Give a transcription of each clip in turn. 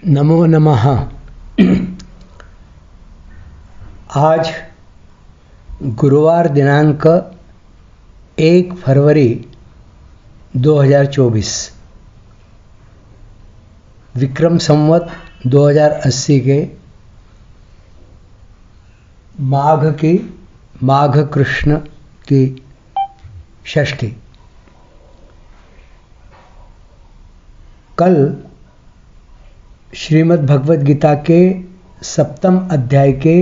नमो नमः। आज गुरुवार दिनांक 1 फरवरी 2024 विक्रम संवत 2080 के माघ कृष्ण की षष्ठी। कल श्रीमद् भगवद गीता के 7वें अध्याय के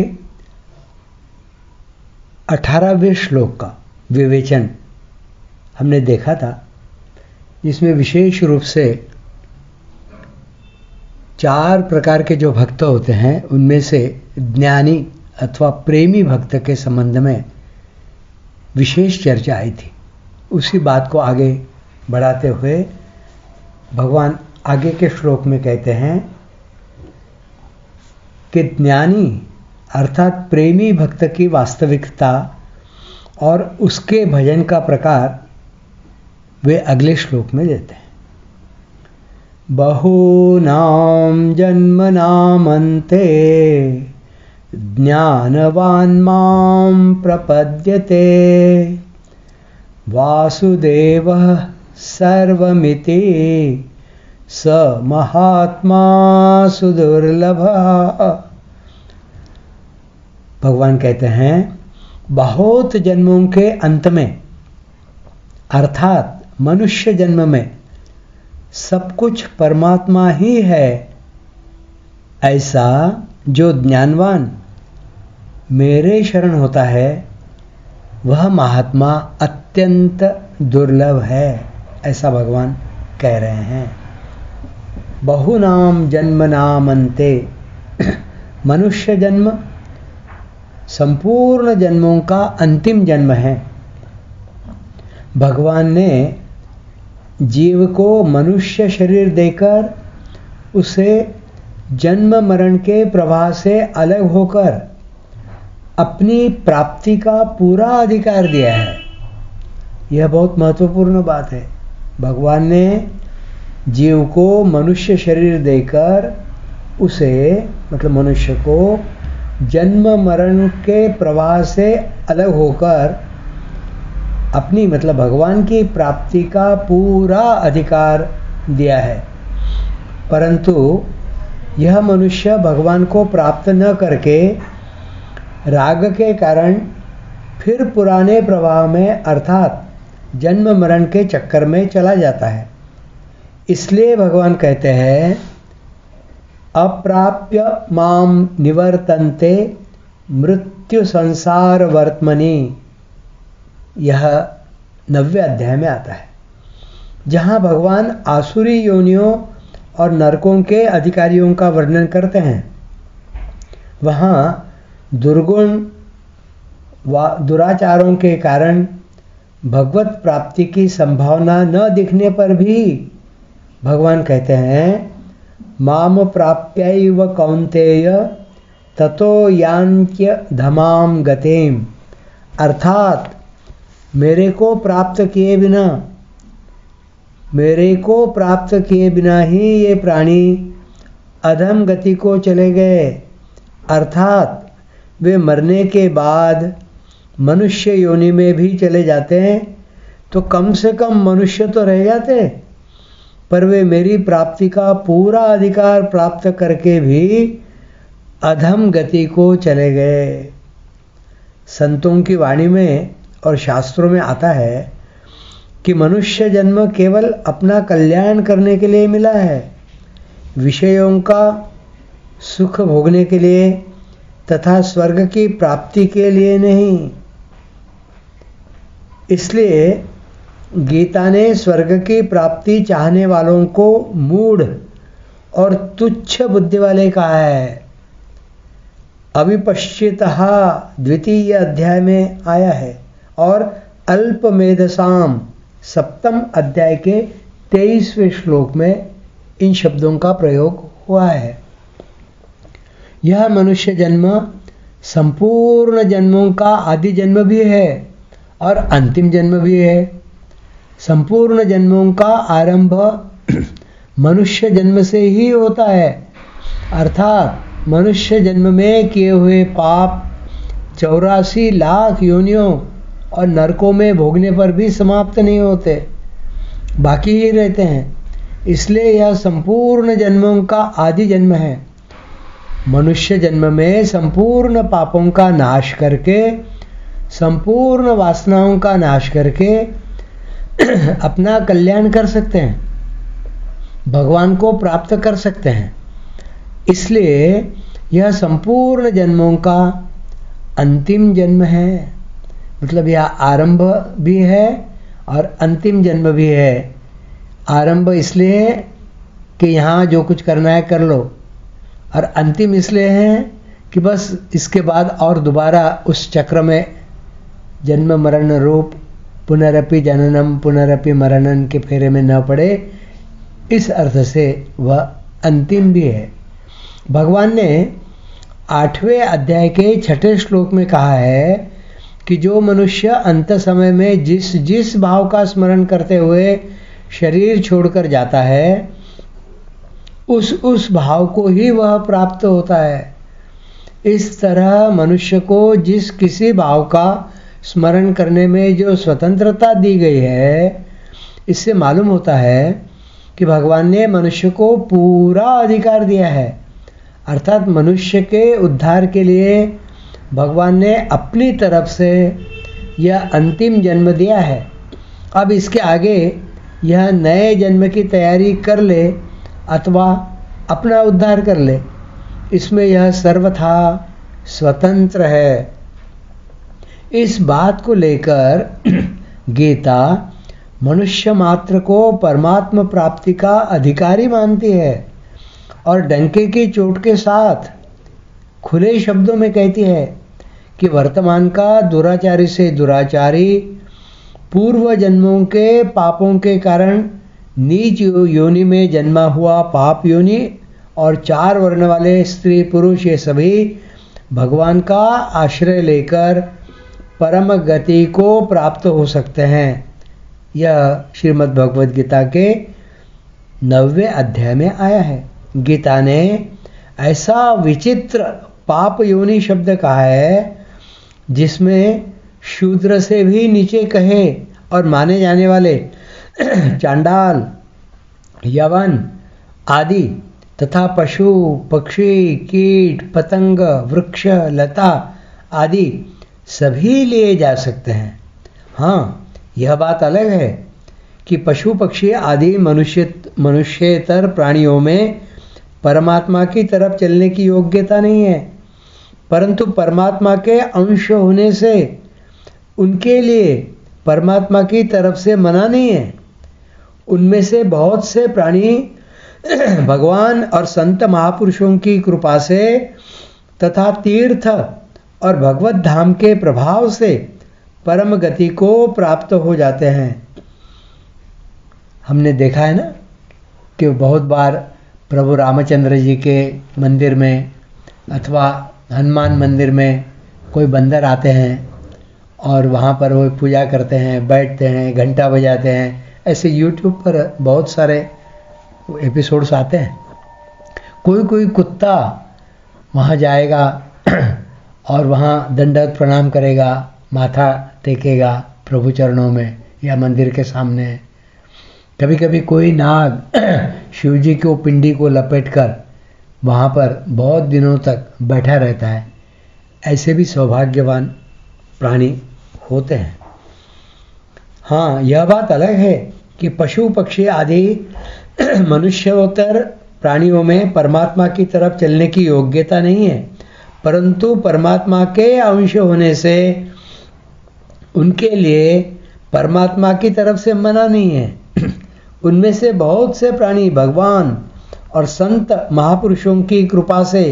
18वें श्लोक का विवेचन हमने देखा था, जिसमें विशेष रूप से 4 प्रकार के जो भक्त होते हैं उनमें से ज्ञानी अथवा प्रेमी भक्त के संबंध में विशेष चर्चा आई थी। उसी बात को आगे बढ़ाते हुए भगवान आगे के श्लोक में कहते हैं कि ज्ञानी अर्थात प्रेमी भक्त की वास्तविकता और उसके भजन का प्रकार वे अगले श्लोक में देते हैं। बहूनां जन्मनामन्ते ज्ञानवान् मां प्रपद्यते वासुदेवः सर्वमिति स महात्मा सुदुर्लभः। भगवान कहते हैं बहुत जन्मों के अंत में अर्थात मनुष्य जन्म में सब कुछ परमात्मा ही है, ऐसा जो ज्ञानवान मेरे शरण होता है वह महात्मा अत्यंत दुर्लभ है, ऐसा भगवान कह रहे हैं। बहुनाम जन्मनामन्ते, मनुष्य जन्म संपूर्ण जन्मों का अंतिम जन्म है। भगवान ने जीव को मनुष्य शरीर देकर उसे जन्म मरण के प्रवाह से अलग होकर अपनी प्राप्ति का पूरा अधिकार दिया है। यह बहुत महत्वपूर्ण बात है। भगवान ने जीव को मनुष्य शरीर देकर उसे मतलब मनुष्य को जन्म मरण के प्रवाह से अलग होकर अपनी मतलब भगवान की प्राप्ति का पूरा अधिकार दिया है। परंतु यह मनुष्य भगवान को प्राप्त न करके राग के कारण फिर पुराने प्रवाह में अर्थात जन्म मरण के चक्कर में चला जाता है। इसलिए भगवान कहते हैं अप्राप्य माम निवर्तन्ते मृत्यु संसार वर्त्मनि। यह 9वें अध्याय में आता है, जहाँ भगवान आसुरी योनियों और नरकों के अधिकारियों का वर्णन करते हैं। वहाँ दुर्गुण व दुराचारों के कारण भगवत प्राप्ति की संभावना न दिखने पर भी भगवान कहते हैं माम प्राप्यैव कौन्तेय ततो यान्त्य धमाम गतिम। अर्थात मेरे को प्राप्त किए बिना ही ये प्राणी अधम गति को चले गए, अर्थात वे मरने के बाद मनुष्य योनि में भी चले जाते हैं तो कम से कम मनुष्य तो रह जाते, पर वे मेरी प्राप्ति का पूरा अधिकार प्राप्त करके भी अधम गति को चले गए। संतों की वाणी में और शास्त्रों में आता है कि मनुष्य जन्म केवल अपना कल्याण करने के लिए मिला है, विषयों का सुख भोगने के लिए तथा स्वर्ग की प्राप्ति के लिए नहीं। इसलिए गीता ने स्वर्ग की प्राप्ति चाहने वालों को मूढ़ और तुच्छ बुद्धि वाले कहा है। अविपश्चितः 2 अध्याय में आया है और अल्पमेधसाम 7वें अध्याय के 23वें श्लोक में इन शब्दों का प्रयोग हुआ है। यह मनुष्य जन्म संपूर्ण जन्मों का आदि जन्म भी है और अंतिम जन्म भी है। संपूर्ण जन्मों का आरंभ मनुष्य जन्म से ही होता है अर्थात मनुष्य जन्म में किए हुए पाप 84 लाख योनियों और नरकों में भोगने पर भी समाप्त नहीं होते, बाकी ही रहते हैं। इसलिए यह संपूर्ण जन्मों का आदि जन्म है। मनुष्य जन्म में संपूर्ण पापों का नाश करके, संपूर्ण वासनाओं का नाश करके अपना कल्याण कर सकते हैं, भगवान को प्राप्त कर सकते हैं। इसलिए यह संपूर्ण जन्मों का अंतिम जन्म है। मतलब यह आरंभ भी है और अंतिम जन्म भी है। आरंभ इसलिए कि यहाँ जो कुछ करना है कर लो, और अंतिम इसलिए है कि बस इसके बाद और दोबारा उस चक्र में जन्म मरण रूप पुनरपि जननम पुनरपि मरणन के फेरे में न पड़े, इस अर्थ से वह अंतिम भी है। भगवान ने 8वें अध्याय के 6ठे श्लोक में कहा है कि जो मनुष्य अंत समय में जिस जिस भाव का स्मरण करते हुए शरीर छोड़कर जाता है, उस भाव को ही वह प्राप्त होता है। इस तरह मनुष्य को जिस किसी भाव का स्मरण करने में जो स्वतंत्रता दी गई है, इससे मालूम होता है कि भगवान ने मनुष्य को पूरा अधिकार दिया है। अर्थात मनुष्य के उद्धार के लिए भगवान ने अपनी तरफ से यह अंतिम जन्म दिया है। अब इसके आगे यह नए जन्म की तैयारी कर ले अथवा अपना उद्धार कर ले, इसमें यह सर्वथा स्वतंत्र है। इस बात को लेकर गीता मनुष्य मात्र को परमात्मा प्राप्ति का अधिकारी मानती है और डंके की चोट के साथ खुले शब्दों में कहती है कि वर्तमान का दुराचारी से दुराचारी पूर्व जन्मों के पापों के कारण नीच योनि में जन्मा हुआ पाप योनि और 4 वर्ण वाले स्त्री पुरुष, ये सभी भगवान का आश्रय लेकर परम गति को प्राप्त हो सकते हैं। यह श्रीमद् भगवद गीता के 9वें अध्याय में आया है। गीता ने ऐसा विचित्र पाप योनि शब्द कहा है जिसमें शूद्र से भी नीचे कहे और माने जाने वाले चांडाल, यवन आदि तथा पशु पक्षी कीट पतंग वृक्ष लता आदि सभी लिए जा सकते हैं। हाँ, यह बात अलग है कि पशु पक्षी आदि मनुष्येतर प्राणियों में परमात्मा की तरफ चलने की योग्यता नहीं है, परंतु परमात्मा के अंश होने से उनके लिए परमात्मा की तरफ से मना नहीं है। उनमें से बहुत से प्राणी भगवान और संत महापुरुषों की कृपा से तथा तीर्थ और भगवत धाम के प्रभाव से परम गति को प्राप्त हो जाते हैं। हमने देखा है ना कि बहुत बार प्रभु रामचंद्र जी के मंदिर में अथवा हनुमान मंदिर में कोई बंदर आते हैं और वहाँ पर वो पूजा करते हैं, बैठते हैं, घंटा बजाते हैं। ऐसे YouTube पर बहुत सारे एपिसोड्स आते हैं। कोई कुत्ता वहाँ जाएगा और वहाँ दंडवत प्रणाम करेगा, माथा टेकेगा प्रभु चरणों में या मंदिर के सामने। कभी कभी कोई नाग शिव जी को पिंडी को लपेटकर वहाँ पर बहुत दिनों तक बैठा रहता है। ऐसे भी सौभाग्यवान प्राणी होते हैं। हाँ, यह बात अलग है कि पशु पक्षी आदि मनुष्योत्तर प्राणियों में परमात्मा की तरफ चलने की योग्यता नहीं है, परंतु परमात्मा के अंश होने से उनके लिए परमात्मा की तरफ से मना नहीं है। उनमें से बहुत से प्राणी भगवान और संत महापुरुषों की कृपा से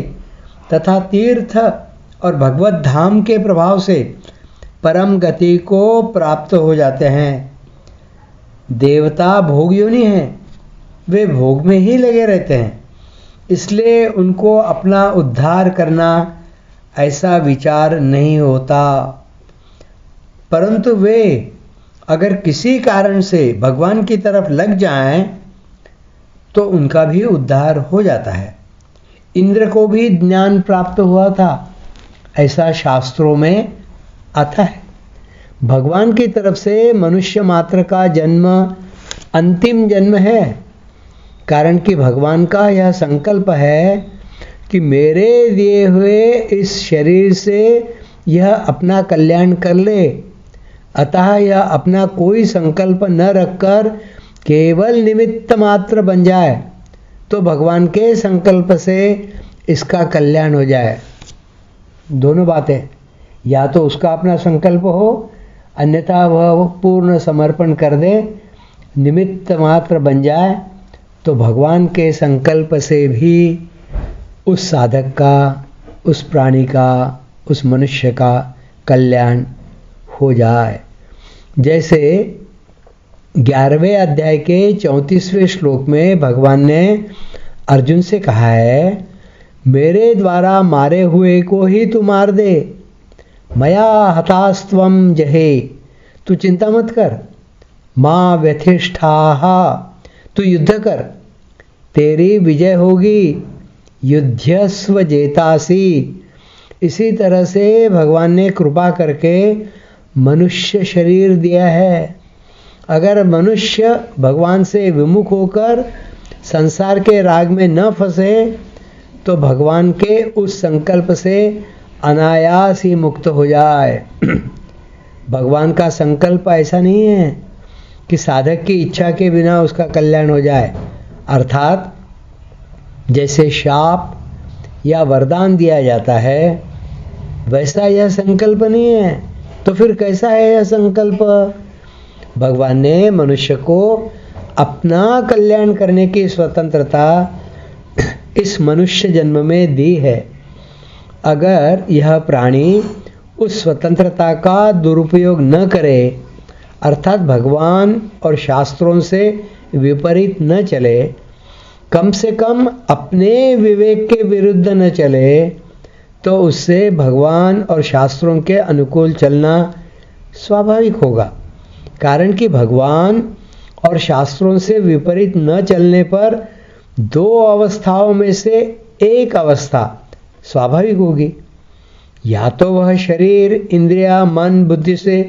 तथा तीर्थ और भगवत धाम के प्रभाव से परम गति को प्राप्त हो जाते हैं। देवता भोग योनि हैं, वे भोग में ही लगे रहते हैं, इसलिए उनको अपना उद्धार करना ऐसा विचार नहीं होता। परंतु वे अगर किसी कारण से भगवान की तरफ लग जाएं तो उनका भी उद्धार हो जाता है। इंद्र को भी ज्ञान प्राप्त हुआ था, ऐसा शास्त्रों में आता है। भगवान की तरफ से मनुष्य मात्र का जन्म अंतिम जन्म है, कारण कि भगवान का यह संकल्प है कि मेरे दिए हुए इस शरीर से यह अपना कल्याण कर ले। अतः यह अपना कोई संकल्प न रखकर केवल निमित्त मात्र बन जाए तो भगवान के संकल्प से इसका कल्याण हो जाए। दोनों बातें, या तो उसका अपना संकल्प हो, अन्यथा वह पूर्ण समर्पण कर दे, निमित्त मात्र बन जाए तो भगवान के संकल्प से भी उस साधक का, उस प्राणी का, उस मनुष्य का कल्याण हो जाए। जैसे 11वें अध्याय के 34वें श्लोक में भगवान ने अर्जुन से कहा है, मेरे द्वारा मारे हुए को ही तू मार दे, मया हतास्त्वम जहे, तू चिंता मत कर, मां व्यथिष्ठाः, तू युद्ध कर, तेरी विजय होगी, युध्यस्व जेतासी। इसी तरह से भगवान ने कृपा करके मनुष्य शरीर दिया है। अगर मनुष्य भगवान से विमुख होकर संसार के राग में न फंसे तो भगवान के उस संकल्प से अनायास ही मुक्त हो जाए। भगवान का संकल्प ऐसा नहीं है कि साधक की इच्छा के बिना उसका कल्याण हो जाए। अर्थात जैसे शाप या वरदान दिया जाता है वैसा यह संकल्प नहीं है। तो फिर कैसा है यह संकल्प? भगवान ने मनुष्य को अपना कल्याण करने की स्वतंत्रता इस मनुष्य जन्म में दी है। अगर यह प्राणी उस स्वतंत्रता का दुरुपयोग न करे, अर्थात भगवान और शास्त्रों से विपरीत न चले, कम से कम अपने विवेक के विरुद्ध न चले, तो उससे भगवान और शास्त्रों के अनुकूल चलना स्वाभाविक होगा। कारण कि भगवान और शास्त्रों से विपरीत न चलने पर दो अवस्थाओं में से एक अवस्था स्वाभाविक होगी। या तो वह शरीर, इंद्रिया, मन, बुद्धि से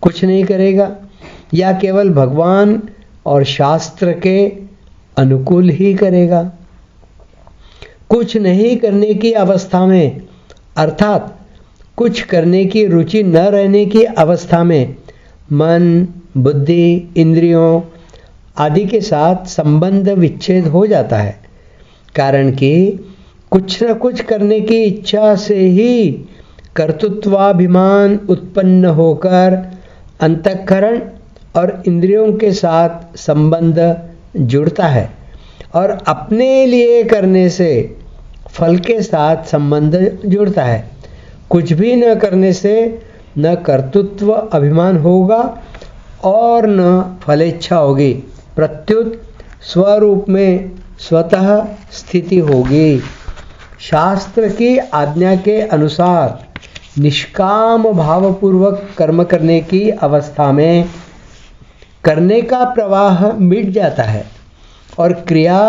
कुछ नहीं करेगा, या केवल भगवान और शास्त्र के अनुकूल ही करेगा। कुछ नहीं करने की अवस्था में, अर्थात कुछ करने की रुचि न रहने की अवस्था में मन, बुद्धि, इंद्रियों आदि के साथ संबंध विच्छेद हो जाता है। कारण कि कुछ न कुछ करने की इच्छा से ही कर्तृत्वाभिमान उत्पन्न होकर अंतःकरण और इंद्रियों के साथ संबंध जुड़ता है, और अपने लिए करने से फल के साथ संबंध जुड़ता है। कुछ भी न करने से न कर्तृत्व अभिमान होगा और न फलेच्छा होगी, प्रत्युत स्वरूप में स्वतः स्थिति होगी। शास्त्र की आज्ञा के अनुसार निष्काम भावपूर्वक कर्म करने की अवस्था में करने का प्रवाह मिट जाता है और क्रिया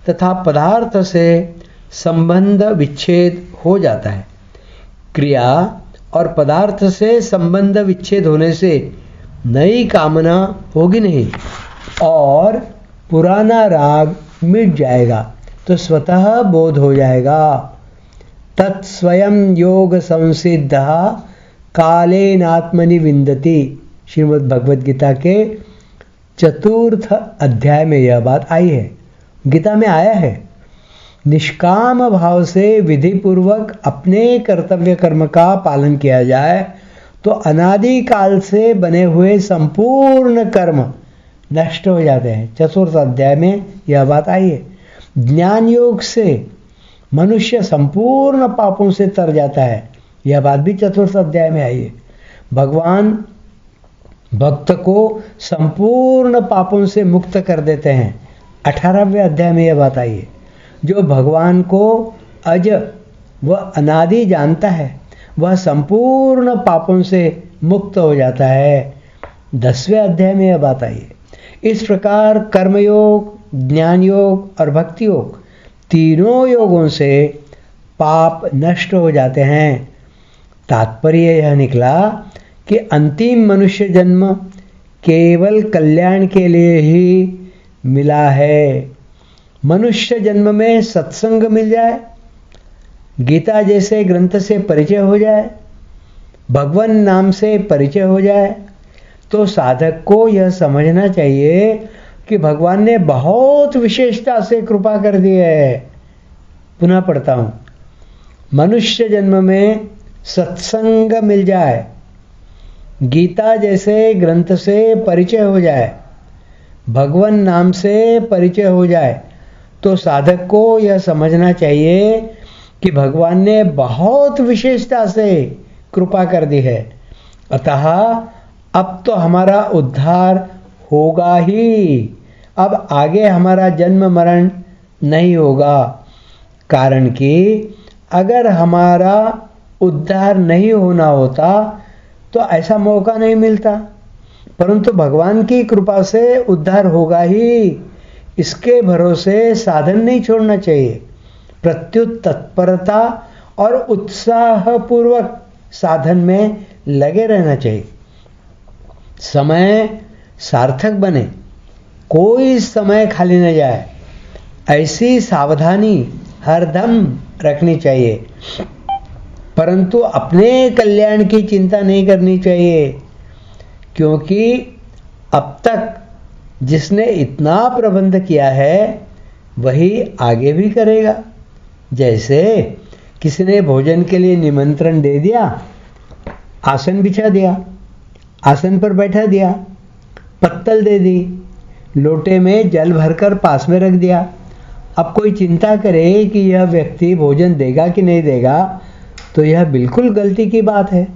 तथा पदार्थ से संबंध विच्छेद हो जाता है। क्रिया और पदार्थ से संबंध विच्छेद होने से नई कामना होगी नहीं और पुराना राग मिट जाएगा, तो स्वतः बोध हो जाएगा। तत्स्वयं योग संसिद्धः कालेनात्मनि विन्दति। श्रीमद् भगवद गीता के 4th अध्याय में यह बात आई है, गीता में आया है। निष्काम भाव से विधि पूर्वक अपने कर्तव्य कर्म का पालन किया जाए तो अनादि काल से बने हुए संपूर्ण कर्म नष्ट हो जाते हैं। 4th अध्याय में यह बात आई है। ज्ञान योग से मनुष्य संपूर्ण पापों से तर जाता है, यह बात भी 4th अध्याय में आई है। भगवान भक्त को संपूर्ण पापों से मुक्त कर देते हैं, 18वें अध्याय में यह बात आई है। जो भगवान को अज व अनादि जानता है वह संपूर्ण पापों से मुक्त हो जाता है, 10वें अध्याय में यह बात आई है। इस प्रकार कर्मयोग, ज्ञान योग और भक्ति योग तीनों योगों से पाप नष्ट हो जाते हैं। तात्पर्य यह निकला कि अंतिम मनुष्य जन्म केवल कल्याण के लिए ही मिला है। मनुष्य जन्म में सत्संग मिल जाए, गीता जैसे ग्रंथ से परिचय हो जाए, भगवान नाम से परिचय हो जाए, तो साधक को यह समझना चाहिए कि भगवान ने बहुत विशेषता से कृपा कर दी है। पुनः पढ़ता हूँ, मनुष्य जन्म में सत्संग मिल जाए, गीता जैसे ग्रंथ से परिचय हो जाए, भगवान नाम से परिचय हो जाए, तो साधक को यह समझना चाहिए कि भगवान ने बहुत विशेषता से कृपा कर दी है। अतः अब तो हमारा उद्धार होगा ही, अब आगे हमारा जन्म मरण नहीं होगा। कारण कि अगर हमारा उद्धार नहीं होना होता तो ऐसा मौका नहीं मिलता, परंतु भगवान की कृपा से उद्धार होगा ही, इसके भरोसे साधन नहीं छोड़ना चाहिए। प्रत्युत तत्परता और उत्साहपूर्वक साधन में लगे रहना चाहिए। समय सार्थक बने, कोई समय खाली न जाए, ऐसी सावधानी हरदम रखनी चाहिए। परंतु अपने कल्याण की चिंता नहीं करनी चाहिए, क्योंकि अब तक जिसने इतना प्रबंध किया है वही आगे भी करेगा। जैसे किसी ने भोजन के लिए निमंत्रण दे दिया, आसन बिछा दिया, आसन पर बैठा दिया, पत्तल दे दी, लोटे में जल भरकर पास में रख दिया। अब कोई चिंता करे कि यह व्यक्ति भोजन देगा कि नहीं देगा, तो यह बिल्कुल गलती की बात है।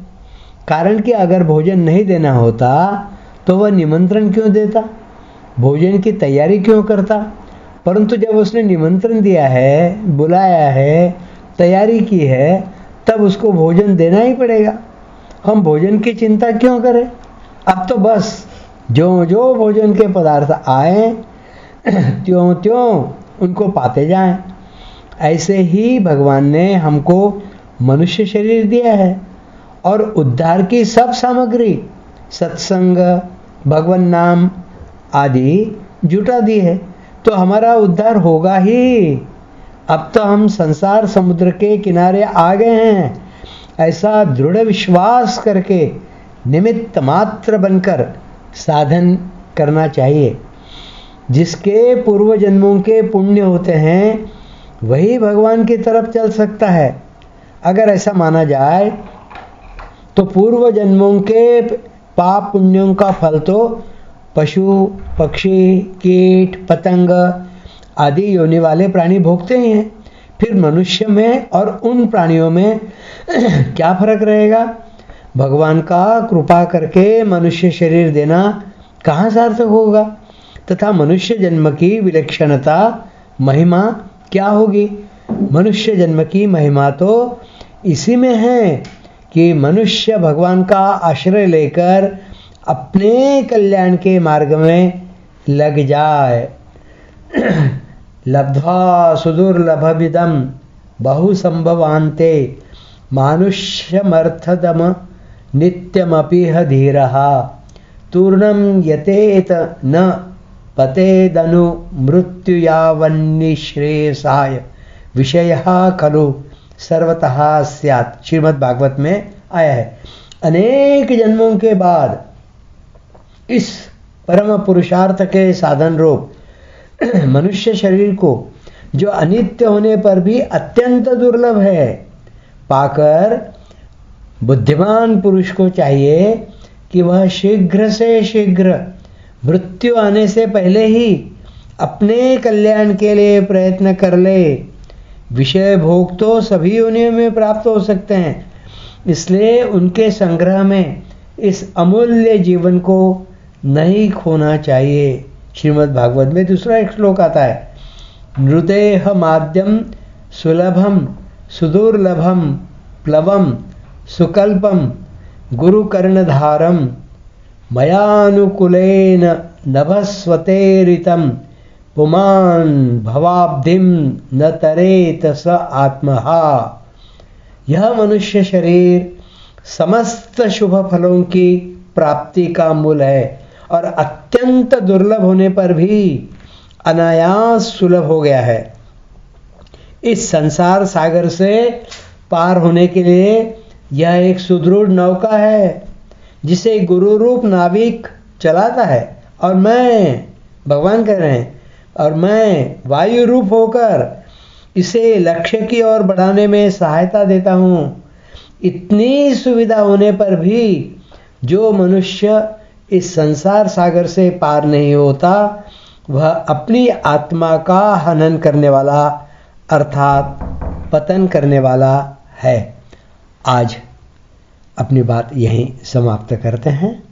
कारण कि अगर भोजन नहीं देना होता तो वह निमंत्रण क्यों देता, भोजन की तैयारी क्यों करता। परंतु जब उसने निमंत्रण दिया है, बुलाया है, तैयारी की है, तब उसको भोजन देना ही पड़ेगा। हम भोजन की चिंता क्यों करें। अब तो बस जो जो भोजन के पदार्थ आए त्यों त्यों उनको पाते जाएं। ऐसे ही भगवान ने हमको मनुष्य शरीर दिया है और उद्धार की सब सामग्री सत्संग, भगवान नाम आदि जुटा दी है, तो हमारा उद्धार होगा ही। अब तो हम संसार समुद्र के किनारे आ गए हैं, ऐसा दृढ़ विश्वास करके निमित्त मात्र बनकर साधन करना चाहिए। जिसके पूर्व जन्मों के पुण्य होते हैं वही भगवान की तरफ चल सकता है। अगर ऐसा माना जाए तो पूर्व जन्मों के पाप पुण्यों का फल तो पशु, पक्षी, कीट, पतंग आदि योनि वाले प्राणी भोगते ही हैं। फिर मनुष्य में और उन प्राणियों में क्या फर्क रहेगा। भगवान का कृपा करके मनुष्य शरीर देना कहाँ सार्थक होगा, तथा मनुष्य जन्म की विलक्षणता महिमा क्या होगी। मनुष्य जन्म की महिमा तो इसी में है कि मनुष्य भगवान का आश्रय लेकर अपने कल्याण के मार्ग में लग जाए। लब्ध्वा सुदुर्लभमिदं बहुसंभवान्ते मानुष्यमर्थदम नित्यमपिह धीरः तूर्णं यतेत न पतेदनु मृत्युयावन्निश्रेयसाय विषयः खलु सर्वतः स्यात्। श्रीमद् भागवत में आया है। अनेक जन्मों के बाद इस परम पुरुषार्थ के साधन रूप मनुष्य शरीर को, जो अनित्य होने पर भी अत्यंत दुर्लभ है, पाकर बुद्धिमान पुरुष को चाहिए कि वह शीघ्र से शीघ्र मृत्यु आने से पहले ही अपने कल्याण के लिए प्रयत्न कर ले। विषय भोग तो सभी योनियों में प्राप्त हो सकते हैं, इसलिए उनके संग्रह में इस अमूल्य जीवन को नहीं खोना चाहिए। श्रीमद् भागवत में दूसरा एक श्लोक आता है, नृतेह माद्यम सुलभम सुदुर्लभम प्लवम सुकल्पम गुरुकर्णधारम मयानुकूलेन नभस्वतेरितम पुमान भवाब्धिम न तरेत स आत्महा। यह मनुष्य शरीर समस्त शुभ फलों की प्राप्ति का मूल है और अत्यंत दुर्लभ होने पर भी अनायास सुलभ हो गया है। इस संसार सागर से पार होने के लिए यह एक सुदृढ़ नौका है जिसे गुरु रूप नाविक चलाता है, और मैं, भगवान कह रहे हैं, और मैं वायु रूप होकर इसे लक्ष्य की ओर बढ़ाने में सहायता देता हूँ। इतनी सुविधा होने पर भी जो मनुष्य इस संसार सागर से पार नहीं होता, वह अपनी आत्मा का हनन करने वाला अर्थात पतन करने वाला है। आज अपनी बात यहीं समाप्त करते हैं।